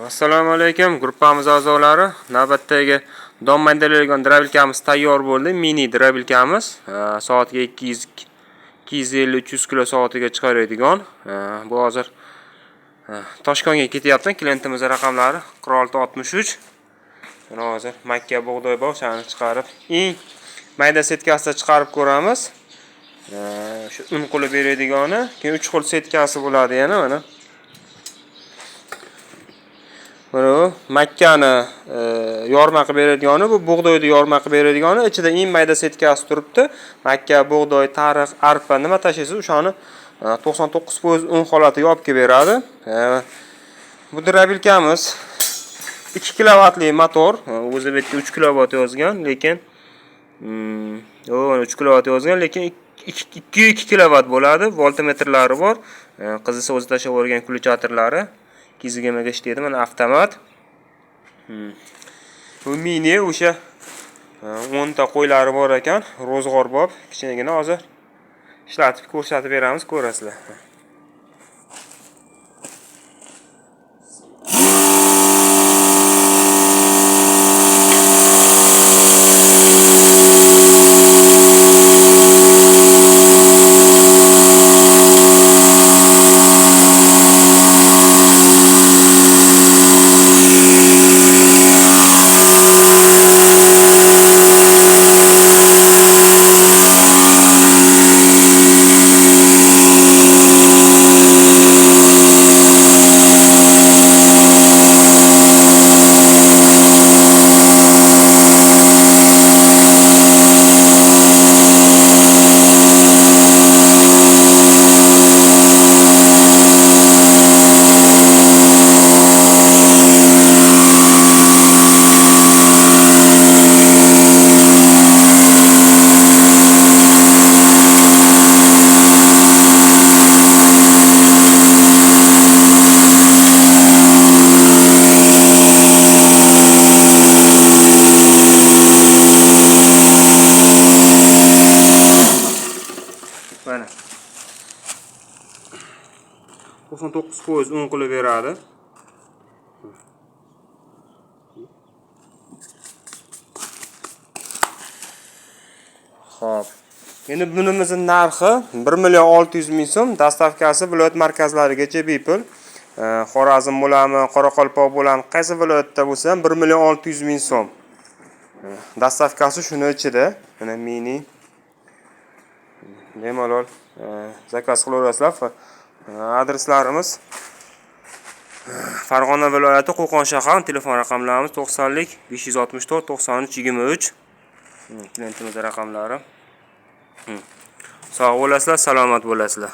Assalomu alaykum, gruppamiz a'zolari. Navbatdagi dom modellaydigan drabilkamiz tayyor bo'ldi. Mini drabilkamiz. Soatiga 250-300 kilo soatiga chiqaradigan. Bu hozir Toshkentga ketyapti. Klientimiz raqamlari 4663. Mana hozir Makka bug'doy bor, shuni chiqarib, eng mayda setkasida chiqarib ko'ramiz. Shu un qilib beradigani, keyin 3 xil setkasi bo'ladi yana mana. Mana Makkani yorma qilib beradigani, bu bug'doyni yorma qilib beradigani, ichida eng mayda setkasi turibdi. Makka, bug'doy, tariq, arpa nima tashlaysiz, o'shani 99% un holatiga olib kelib beradi. Bu drabilkamiz 2 kilovatli motor, o'zi bu yerda 3 kilovat yozgan, lekin 3 kilovat yozgan, lekin 2 kilovat bo'ladi, voltmetrlari bor. Qizisi o'zi tashlab yuborgan kulchatorlari. 220 ga ishlaydi, mana avtomat. Bu mini o'sha 10 ta qo'ylari bor ekan, ro'zg'orbob, kichkinagina hozir ishlatib ko'rsatib beramiz, ko'rasizlar. Mana 99% un qilib beradi. Xo'p. Endi bunimizning narxi 1.600.000 so'm, dastavkasi viloyat markazlarigacha bepul. Xorazm bo'lami, Qoraqalpoq bo'lami, qaysi viloyatda bo'lsa ham 1.600.000 so'm. Dastavkasi shuni ichida. Mana mini bemalol zakaz qilaverasizlar. Adreslarimiz Farg'ona viloyati Qo'qon shahar, telefon raqamlarimiz 90lik 564 93 23. Klientimiz raqamlari. Sog' bo'lasizlar, salomat bo'lasizlar.